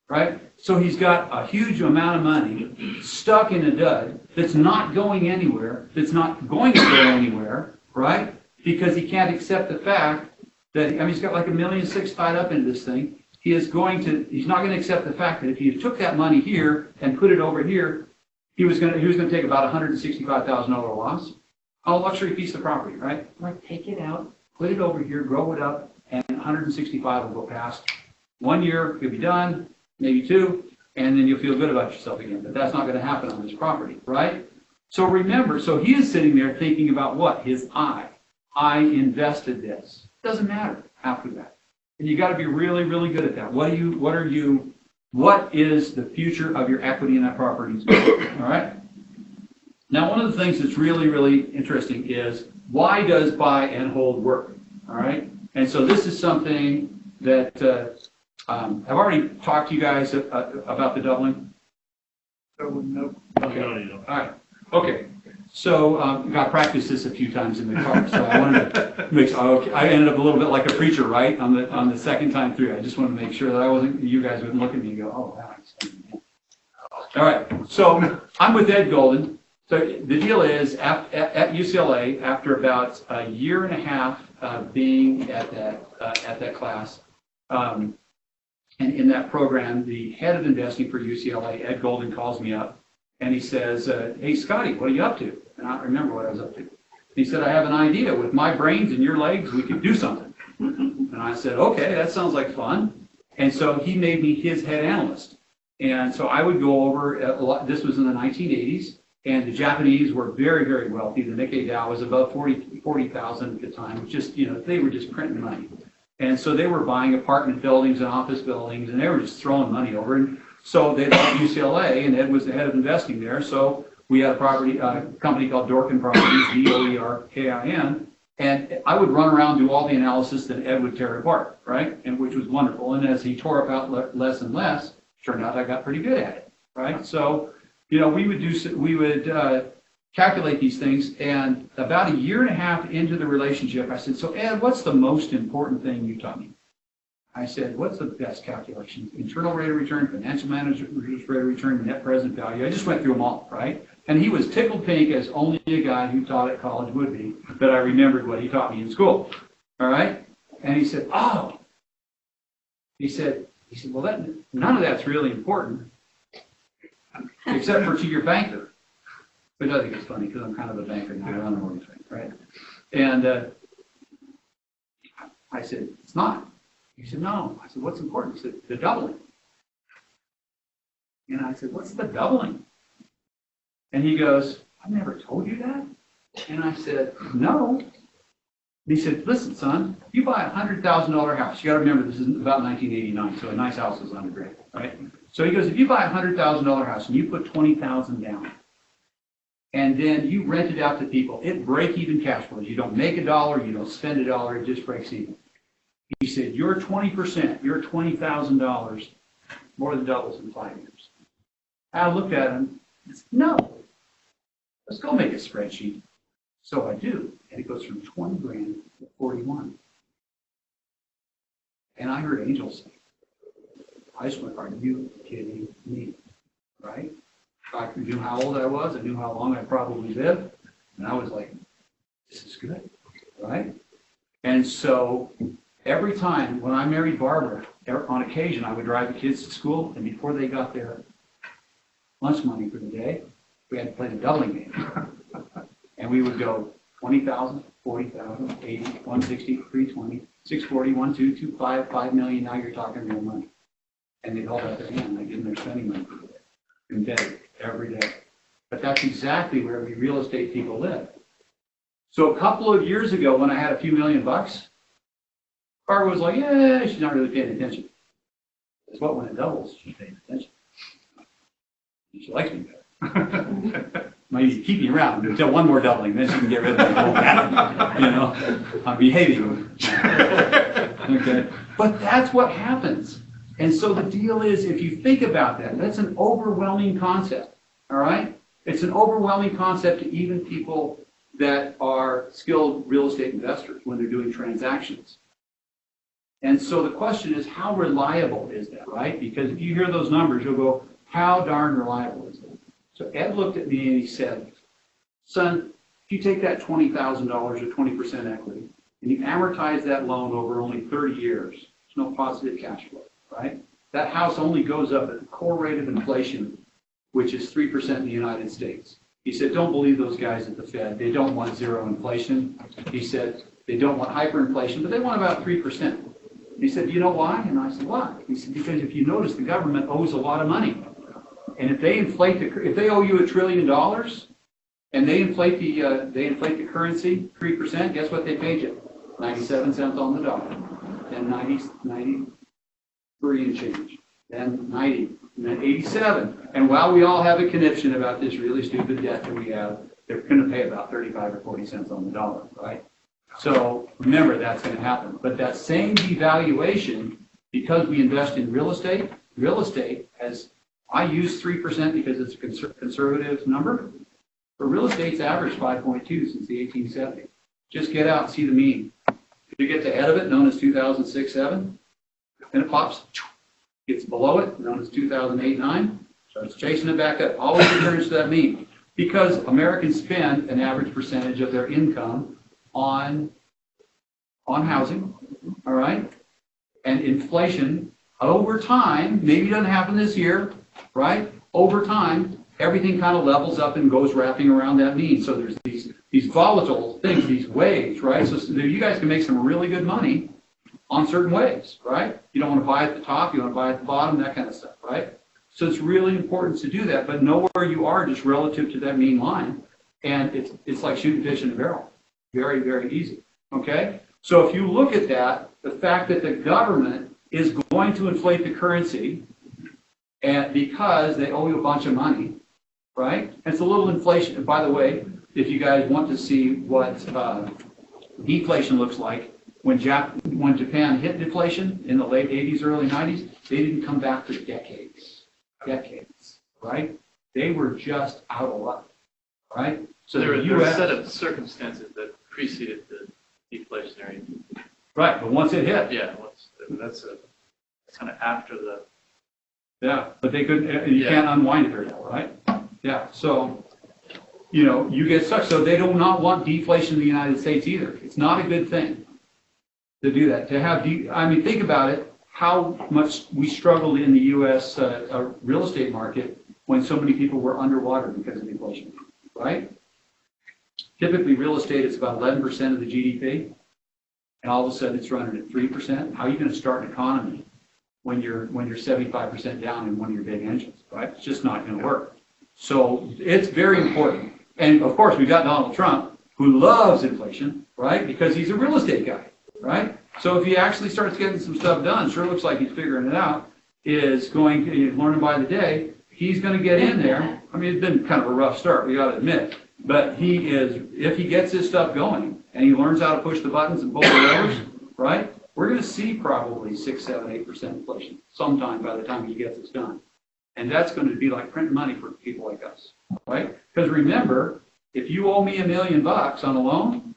right? So he's got a huge amount of money stuck in a dud that's not going anywhere, that's not going to go anywhere, right? Because he can't accept the fact that, he's got like $1.6 million tied up into this thing. He's not going to accept the fact that if he took that money here and put it over here, he was going to take about $165,000 loss on a luxury piece of property, right? Like, take it out, put it over here, grow it up, and 165 will go past. 1 year, you'll be done, maybe 2, and then you'll feel good about yourself again. But that's not going to happen on this property, right? So remember, so he is sitting there thinking about what? His I invested this. Doesn't matter after that. And you got to be really, really good at that. What is the future of your equity in that property? All right? Now, one of the things that's really, really interesting is, why does buy and hold work? All right? And so this is something that I've already talked to you guys about the doubling. Nope. Okay. All right. Okay. So I practiced this a few times in the car. So I wanted to make sure. I ended up a little bit like a preacher, right? On the second time through, I just wanted to make sure that you guys wouldn't look at me and go, oh, wow. All right. So I'm with Ed Golden. So the deal is, at UCLA, after about a year and a half being at that class, and in that program, the head of investing for UCLA, Ed Golden, calls me up. And he says, hey, Scotty, what are you up to? And I don't remember what I was up to. He said, I have an idea. With my brains and your legs, we could do something. And I said, okay, that sounds like fun. And so he made me his head analyst. And so I would go over, this was in the 1980s, and the Japanese were very, very wealthy. The Nikkei Dow was above 40,000 at the time, which just, they were just printing money. And so they were buying apartment buildings and office buildings, and they were just throwing money over. And so they left UCLA, and Ed was the head of investing there. So we had a company called Dorkin Properties, Dorkin, and I would run around, do all the analysis that Ed would tear apart, right? And which was wonderful. And as he tore apart less and less, turned out I got pretty good at it, right? So, we would calculate these things, and about a year and a half into the relationship, I said, so Ed, what's the most important thing you taught me? I said, what's the best calculation? Internal rate of return, financial manager's rate of return, net present value. I just went through them all, right? And he was tickled pink, as only a guy who taught at college would be, that I remembered what he taught me in school. All right? And he said, oh. He said, well, none of that's really important, except for to your banker. Which I think is funny, because I'm kind of a banker now. I run a mortgage bank, right? And I said, it's not. He said, no. I said, what's important? He said, the doubling. And I said, what's the doubling? And he goes, I've never told you that. And I said, no. And he said, listen, son, you buy a $100,000 house. You got to remember, this is about 1989, so a nice house is $100,000, right? So he goes, if you buy a $100,000 house and you put $20,000 down, and then you rent it out to people, it break-even cash flows. You don't make a dollar, you don't spend a dollar, it just breaks even. He said, your 20%, your $20,000 more than doubles in 5 years. I looked at him and said, no, let's go make a spreadsheet. So I do, and it goes from 20 grand to 41. And I heard angels say, I just went, are you kidding me? Right? I knew how old I was, I knew how long I probably lived, and I was like, this is good, right? And so every time when I married Barbara, on occasion I would drive the kids to school, and before they got their lunch money for the day, we had to play the doubling game. And we would go 20,000, 40,000, 80, 160, 320, 640, 1225, 5 million, now you're talking real money. And they'd hold out their hand, and I give them their spending money for the day, embedded every day. But that's exactly where we real estate people live. So a couple of years ago, when I had a few $1 million, Barbara was like, yeah, she's not really paying attention. It's what when it doubles, she's paying attention. She likes me better. Might keep me around until one more doubling, then she can get rid of me. You know, I'm behaving. Okay, but that's what happens. And so the deal is, if you think about that, that's an overwhelming concept. All right, it's an overwhelming concept to even people that are skilled real estate investors when they're doing transactions. And so the question is, how reliable is that, right? Because if you hear those numbers, you'll go, how darn reliable is it? So Ed looked at me and he said, son, if you take that $20,000 or 20% equity and you amortize that loan over only 30 years, there's no positive cash flow, right? That house only goes up at the core rate of inflation, which is 3% in the United States. He said, don't believe those guys at the Fed. They don't want zero inflation. He said, they don't want hyperinflation, but they want about 3%. He said, do you know why? And I said, why? He said, because if you notice, the government owes a lot of money. And if they inflate if they owe you $1 trillion and they inflate the currency 3%, guess what they paid you? 97 cents on the dollar. Then 93 and change. Then 90. And then 87. And while we all have a conniption about this really stupid debt that we have, they're going to pay about 35 or 40 cents on the dollar, right? So remember, that's going to happen. But that same devaluation, because we invest in real estate has, I use 3% because it's a conservative number. But real estate's averaged 5.2 since the 1870s. Just get out and see the mean. If you get to the head of it, known as 2006-7, then it pops, gets below it, known as 2008-9, starts chasing it back up. Always returns to that mean. Because Americans spend an average percentage of their income on housing, all right? And inflation over time, maybe it doesn't happen this year, right? Over time, everything kind of levels up and goes wrapping around that mean. So there's these volatile things, these waves, right? So you guys can make some really good money on certain waves, right? You don't want to buy at the top, you want to buy at the bottom, that kind of stuff, right? So it's really important to do that, but know where you are just relative to that mean line. And it's like shooting fish in a barrel. Very, very easy, okay? So if you look at that, the fact that the government is going to inflate the currency and because they owe you a bunch of money, right? It's a little inflation. And by the way, if you guys want to see what deflation looks like, when Japan hit deflation in the late 80s, early 90s, they didn't come back for decades, right? They were just out of luck, right? So there were a set of circumstances that preceded the deflationary Right, but once it hit. Yeah, that's kind of after the. Yeah, but they couldn't, you can't unwind it very well, right? Yeah, so, you know, you get stuck. So they do not want deflation in the United States either. It's not a good thing to do that. To have, I mean, think about it, how much we struggled in the U.S. Real estate market when so many people were underwater because of inflation, right? Typically, real estate is about 11% of the GDP, and all of a sudden it's running at 3%. How are you going to start an economy when you're 75% down in one of your big engines, right? It's just not going to work. So it's very important. And of course, we've got Donald Trump, who loves inflation, right? Because he's a real estate guy, right? So if he actually starts getting some stuff done, sure looks like he's figuring it out, he's learning by the day, he's going to get in there. I mean, it's been kind of a rough start, we got to admit. But if he gets his stuff going and he learns how to push the buttons and pull the levers, right? We're going to see probably 6, 7, 8% inflation sometime by the time he gets this done. And that's going to be like printing money for people like us, right? Because remember, if you owe me $1 million on a loan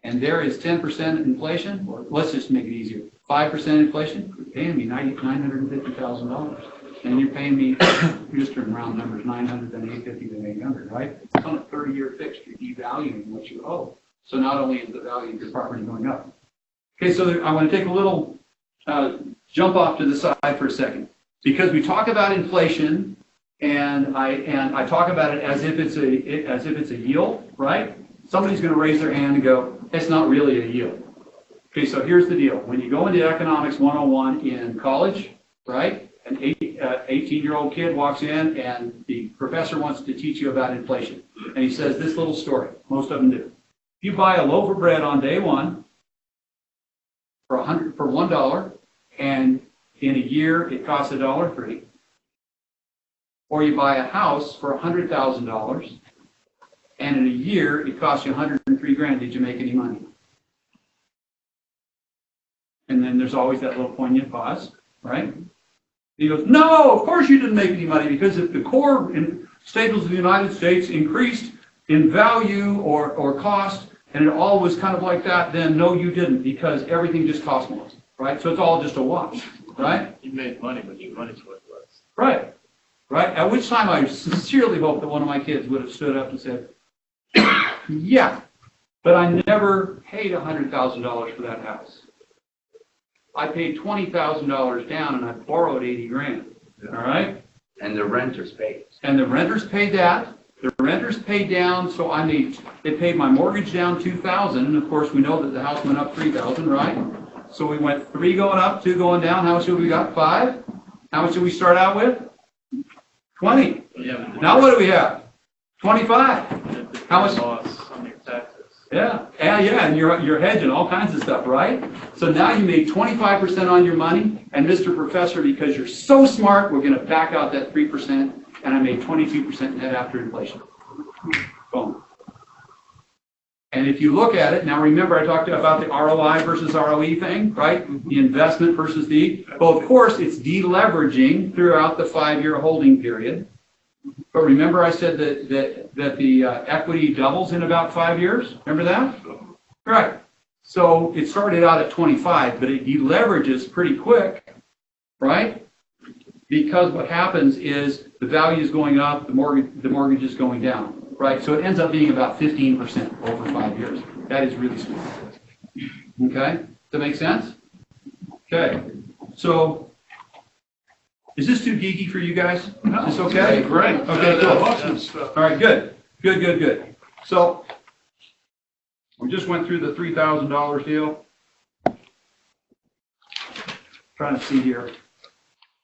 and there is 10% inflation, or let's just make it easier, 5% inflation, you're paying me $950,000. And you're paying me, just turn round numbers, 900, then 850, then 800, right? It's on a 30-year fixed. You're devaluing what you owe. So not only is the value of your property going up. Okay, so I want to take a little jump off to the side for a second, because we talk about inflation, and I talk about it as if it's a yield, right? Somebody's going to raise their hand and go, it's not really a yield. Okay, so here's the deal. When you go into Economics 101 in college, right? An 18-year-old kid walks in and the professor wants to teach you about inflation. And he says this little story. Most of them do. If you buy a loaf of bread on day one for $1, and in a year it costs $1.03, or you buy a house for $100,000, and in a year it costs you $103,000, did you make any money? And then there's always that little poignant pause, right? He goes, no, of course you didn't make any money, because if the core staples of the United States increased in value or cost, and it all was kind of like that, then no, you didn't, because everything just cost more, right? So it's all just a wash, right? You made money, but your money's worth less. Right, right. At which time I sincerely hope that one of my kids would have stood up and said, yeah, but I never paid $100,000 for that house. I paid $20,000 down, and I borrowed $80,000. All right. And the renters paid. And the renters paid that. The renters paid down, so they paid my mortgage down $2,000, and of course we know that the house went up $3,000, right? So we went 3 going up, 2 going down. How much have we got? 5. How much did we start out with? 20. Yeah. Now what do we have? 25. How much? Loss on your taxes. Yeah, and you're hedging all kinds of stuff, right? So now you made 25% on your money, and Mr. Professor, because you're so smart, we're going to back out that 3%, and I made 22% net after inflation. Boom. And if you look at it, now remember I talked about the ROI versus ROE thing, right? The investment versus well, of course, it's deleveraging throughout the 5-year holding period. But remember I said that the equity doubles in about 5 years? Remember that? Right. So it started out at 25, but it deleverages pretty quick, right? Because what happens is the value is going up, the mortgage is going down, right? So it ends up being about 15% over 5 years. That is really smart. Okay? Does that make sense? Okay. So is this too geeky for you guys? No. Is this okay? Great. Okay, cool. Awesome stuff. All right, good. Good. So we just went through the $3,000 deal. Trying to see here if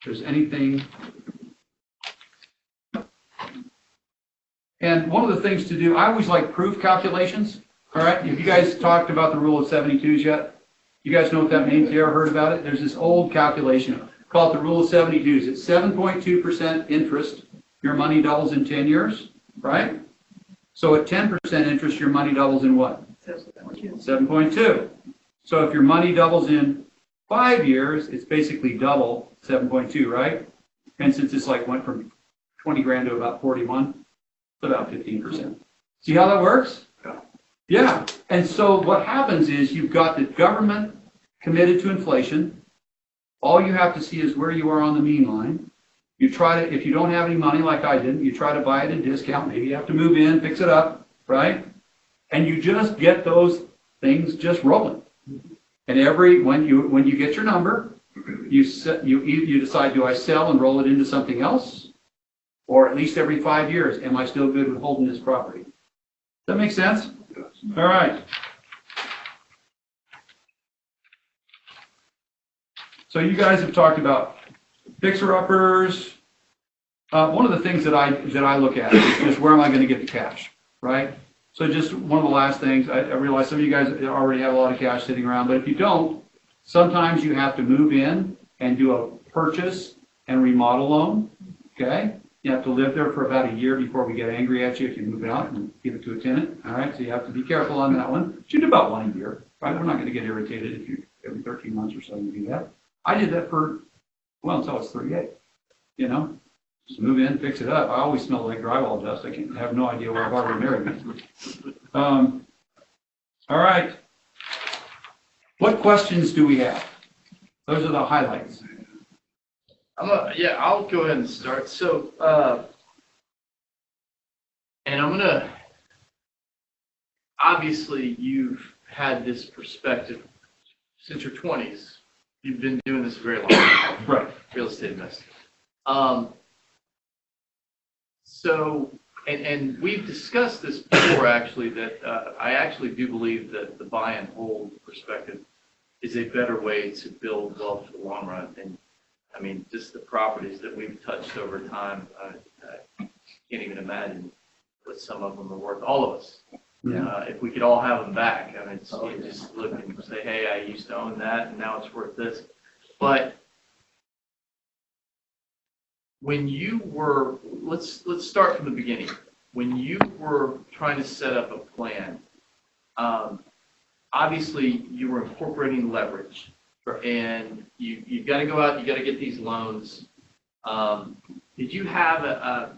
there's anything. And one of the things to do, I always like proof calculations. All right, have you guys talked about the rule of 72s yet? You guys know what that means? You ever heard about it? There's this old calculation. Call it the rule of 72s. It's 7.2% interest. Your money doubles in 10 years, right? So at 10% interest, your money doubles in what? 7.2. So if your money doubles in 5 years, it's basically double 7.2, right? And since it's like went from 20 grand to about 41, it's about 15%. See how that works? Yeah. And so what happens is you've got the government committed to inflation. All you have to see is where you are on the mean line. You try to, if you don't have any money like I did, you try to buy it at a discount. Maybe you have to move in, fix it up, right? And you just get those things just rolling. And when you get your number, you decide, do I sell and roll it into something else? Or at least every 5 years, am I still good with holding this property? Does that make sense? All right. So you guys have talked about fixer-uppers. One of the things that I look at is just where am I going to get the cash, right? So just one of the last things, I realize some of you guys already have a lot of cash sitting around, but if you don't, sometimes you have to move in and do a purchase and remodel loan, okay? You have to live there for about a year before we get angry at you if you move out and give it to a tenant, all right? So you have to be careful on that one. But you do about 1 year, right? We're not going to get irritated if you, every 13 months or so you do that. I did that for, well, until I was 38, you know? Just move in, fix it up. I always smell like drywall dust. I have no idea where I've already married me. All right. What questions do we have? Those are the highlights. Yeah, I'll go ahead and start. So, and I'm gonna, obviously you've had this perspective since your 20s. You've been doing this a very long time. Right. Real estate investing. So, and we've discussed this before actually, that I actually do believe that the buy and hold perspective is a better way to build wealth for the long run. And I mean, just the properties that we've touched over time, I can't even imagine what some of them are worth, all of us. Yeah. If we could all have them back, I mean, you just look and say, hey, I used to own that and now it's worth this. But when you were, let's start from the beginning. When you were trying to set up a plan, obviously you were incorporating leverage, and you've got to go out, you got to get these loans. Did you have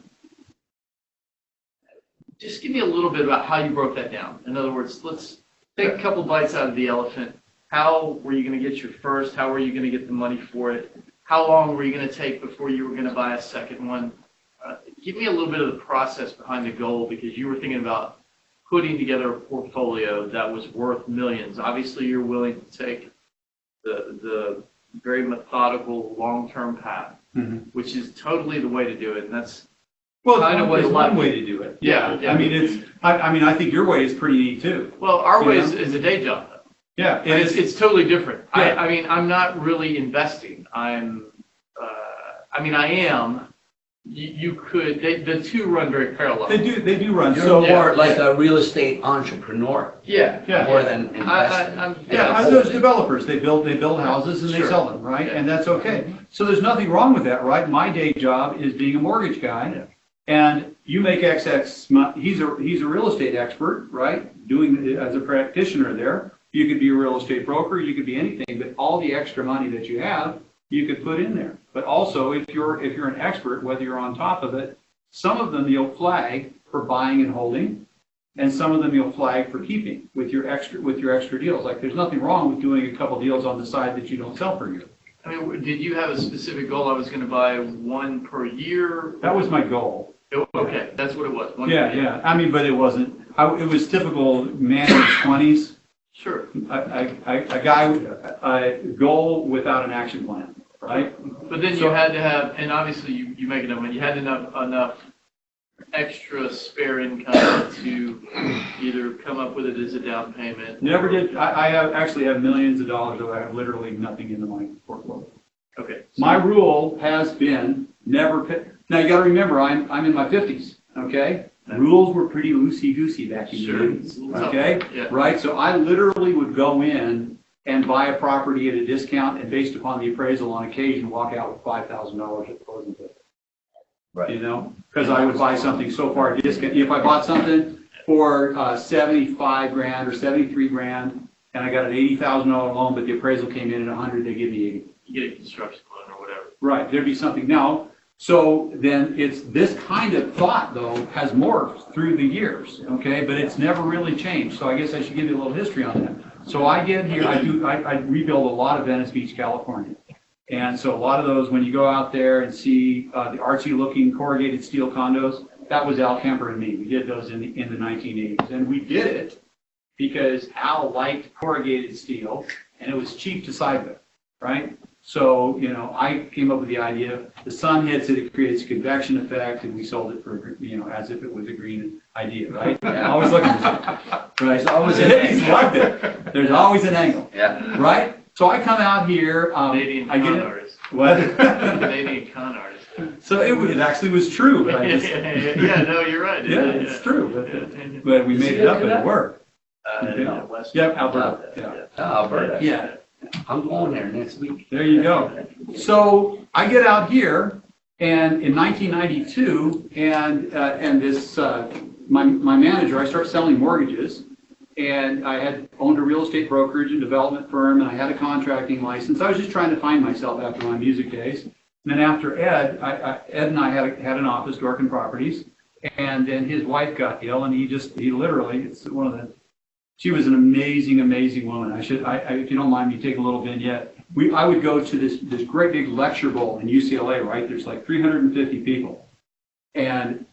just give me a little bit about how you broke that down. In other words, let's take a couple bites out of the elephant. How were you going to get your first? How were you going to get the money for it? How long were you going to take before you were going to buy a second one? Give me a little bit of the process behind the goal, because you were thinking about putting together a portfolio that was worth millions. Obviously, you're willing to take the very methodical, long-term path, which is totally the way to do it, and that's kind of one way to do it. Yeah. I mean, I think your way is pretty neat too. Well, our way is a day job, though. Yeah, it's totally different. Yeah. I mean, I'm not really investing. I am. You could. The two run very parallel. They do run. You're So more like a real estate entrepreneur. Yeah. More than investing. I'm those developers. They build houses and they Sure. sell them, right? Yeah. And that's okay. So there's nothing wrong with that, right? My day job is being a mortgage guy, and you make XX. He's a real estate expert, right? Doing as a practitioner there. You could be a real estate broker. You could be anything, but all the extra money that you have, you could put in there. But also, if you're an expert, whether you're on top of it, some of them you'll flag for buying and holding, and some of them you'll flag for keeping with your extra deals. Like, there's nothing wrong with doing a couple deals on the side that you don't sell per year. I mean, did you have a specific goal? I was going to buy one per year. That was my goal. Okay, that's what it was. One per year. Yeah. I mean, but it wasn't. It was typical man in his 20s. Sure. A guy with a goal without an action plan, right? But then you had to have, and obviously you make enough money. You had enough extra spare income to either come up with it as a down payment. Never did. I actually have millions of dollars, though I have literally nothing in my portfolio. Okay. My rule has been never pay. Now you got to remember, I'm in my 50s. Okay. Rules were pretty loosey-goosey back in the 80s, okay? Yeah. Right? So I literally would go in and buy a property at a discount, and based upon the appraisal on occasion, walk out with $5,000 at closing day. Right. You know? Because I would buy something so far discount. If I bought something for $75,000 or $73,000, and I got an $80,000 loan, but the appraisal came in at $100,000, they give me $80,000. You get a construction loan or whatever. Right. There'd be something. Now, So then it's this kind of thought, though, has morphed through the years, okay? But it's never really changed. So I guess I should give you a little history on that. So I get here, I rebuild a lot of Venice Beach, California. And so a lot of those, when you go out there and see the artsy-looking corrugated steel condos, that was Al Kemper and me. We did those in the 1980s. And we did it because Al liked corrugated steel, and it was cheap to side with, right? So, you know, I came up with the idea, the sun hits it, it creates a convection effect, and we sold it for, you know, as if it was a green idea, right? Yeah. Always looking for something, right? There's always an angle. Loved it. There's always an angle, yeah. Right? So I come out here, Canadian I get con it. artist. What? Canadian con artist. So it actually was true, but I just... yeah, no, you're right. Yeah, it's true, but we made it up and it worked. Yep, Alberta. Yeah. Alberta. Yeah. I'm going there next week. There you go. So I get out here, and in 1992, and this my manager, I start selling mortgages, and I had owned a real estate brokerage and development firm, and I had a contracting license. I was just trying to find myself after my music days. And then after Ed, Ed and I had an office, Dorkin Properties, and then his wife got ill, and he literally, it's one of the. She was an amazing, amazing woman. If you don't mind me taking a little vignette, I would go to this great big lecture bowl in UCLA, right? There's like 350 people. And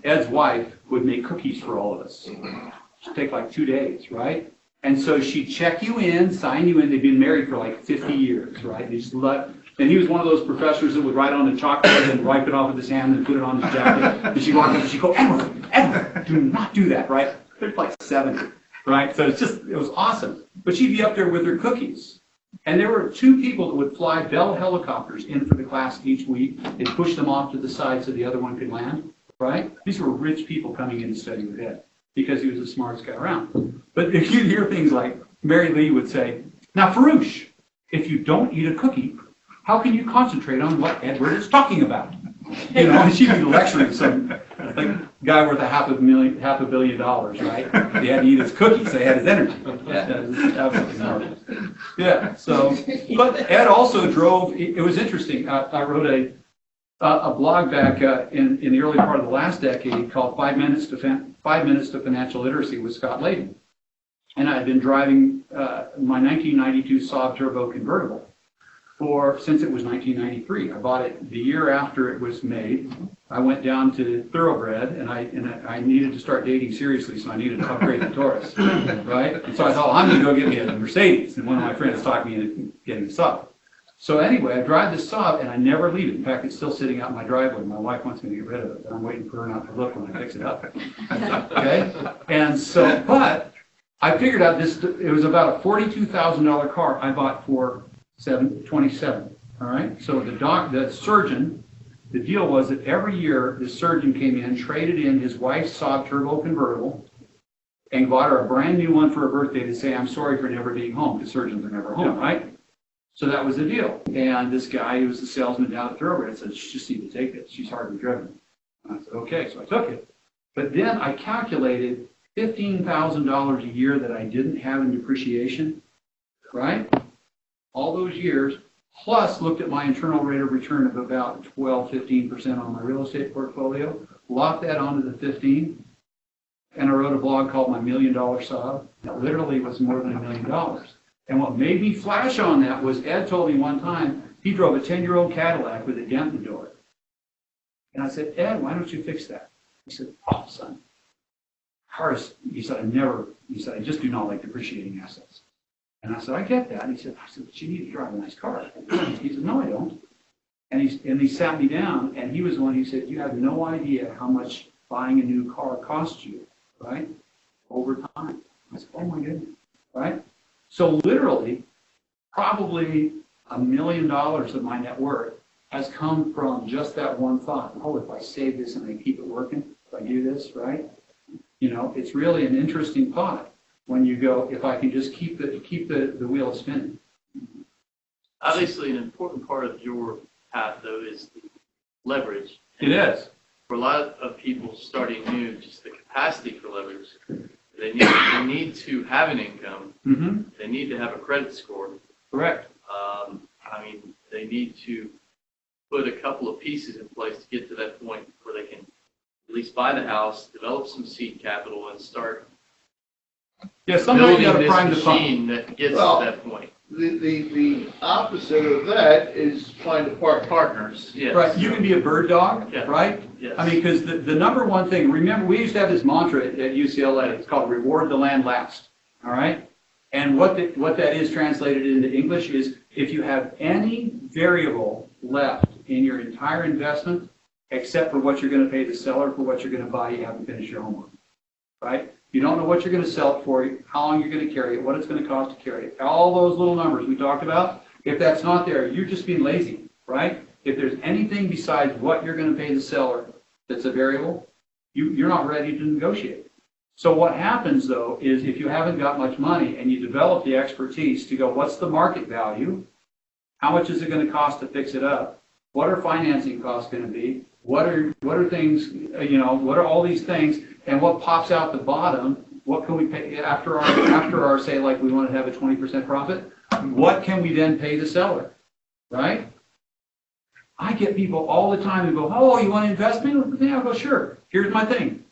Ed's wife would make cookies for all of us. It'd take like 2 days, right? And so she'd check you in, sign you in. They'd been married for like 50 years, right? They just and he was one of those professors that would write on the chalkboard and wipe it off with his hand and put it on his jacket. And she'd walk up and she'd go, Edward, do not do that, right? There's like 70. Right, so it was awesome. But she'd be up there with her cookies. And there were 2 people that would fly Bell helicopters in for the class each week. They'd push them off to the side so the other one could land, right? These were rich people coming in to study with Ed because he was the smartest guy around. But if you hear things like Mary Lee would say, now Farouche, if you don't eat a cookie, how can you concentrate on what Edward is talking about? You know, and she'd be lecturing some like guy worth $500 million, right? He had to eat his cookies, so he had his energy. Yeah, so, but Ed also drove, it was interesting. I wrote a blog back in the early part of the last decade called 5 Minutes to Financial Literacy with Scott Layden. And I had been driving my 1992 Saab Turbo convertible since it was 1993. I bought it the year after it was made. I went down to Thoroughbred, and I needed to start dating seriously, so I needed to upgrade the Taurus, right? And so I thought, well, I'm going to go get me a Mercedes, and one of my friends talked me into getting a Saab. So anyway, I drive this Saab, and I never leave it. In fact, it's still sitting out in my driveway. My wife wants me to get rid of it, but I'm waiting for her not to look when I fix it up. Okay? And so, but I figured out it was about a $42,000 car I bought for $27. All right? So the surgeon, the deal was that every year the surgeon came in, traded in his wife's Saab Turbo convertible, and bought her a brand new one for her birthday to say, I'm sorry for never being home, because surgeons are never home, right? So that was the deal. And this guy, who was the salesman down at Thoroughbred, said, you just need to take this. She's hardly driven. And I said, okay. So I took it. But then I calculated $15,000 a year that I didn't have in depreciation, right? All those years, plus looked at my internal rate of return of about 12, 15% on my real estate portfolio, locked that onto the 15, and I wrote a blog called My $1 Million Saab. That literally was more than $1 million. And what made me flash on that was Ed told me one time he drove a 10-year-old Cadillac with a dent in the door. And I said, Ed, why don't you fix that? He said, oh, son, cars, he said, I just do not like depreciating assets. And I said, I get that. And he said, but you need to drive a nice car. He said, no, I don't. And he sat me down, and he was the one who said, you have no idea how much buying a new car costs you, right, over time. I said, oh, my goodness, right? So literally, probably $1 million of my net worth has come from just that one thought. Oh, if I save this and I keep it working, if I do this, right? You know, it's really an interesting thought when you go, if I can just keep the wheel spinning. Obviously, an important part of your path, though, is the leverage. It is. For a lot of people starting new, just the capacity for leverage. They need to have an income. Mm-hmm. They need to have a credit score. Correct. I mean, they need to put a couple of pieces in place to get to that point where they can at least buy the house, develop some seed capital, and start Yeah, somebody got to building prime this the pump. machine that gets Well, to that point. The opposite of that is find a partner. Partners, yes. Right, you can be a bird dog, Yeah. right? Yes. I mean, because the number one thing, remember, we used to have this mantra at UCLA, it's called reward the land last, all right? And what that is translated into English is if you have any variable left in your entire investment, except for what you're going to pay the seller for what you're going to buy, you haven't finished your homework, right? You don't know what you're going to sell it for, how long you're going to carry it, what it's going to cost to carry it. All those little numbers we talked about, if that's not there, you're just being lazy, right? If there's anything besides what you're going to pay the seller that's a variable, you're not ready to negotiate. So what happens, though, is if you haven't got much money and you develop the expertise to go, what's the market value? How much is it going to cost to fix it up? What are financing costs going to be? What are things, what are all these things? And what pops out the bottom? What can we pay after our say, like we want to have a 20% profit? What can we then pay the seller, right? I get people all the time who go, oh, you want to invest me? Yeah, I'll go, sure. Here's my thing.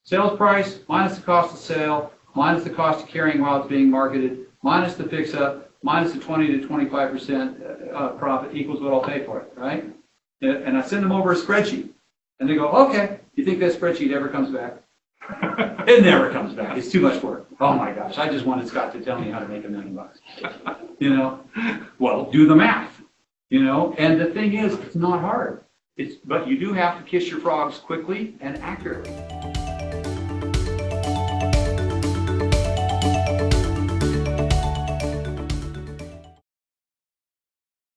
Sales price minus the cost of sale, minus the cost of carrying while it's being marketed, minus the fix-up, minus the 20 to 25% profit equals what I'll pay for it, right? And I send them over a spreadsheet. And they go, okay, you think that spreadsheet ever comes back? It never comes back. It's too much work. Oh my gosh, I just wanted Scott to tell me how to make $1 million. Well, do the math. And the thing is, it's not hard. But you do have to kiss your frogs quickly and accurately.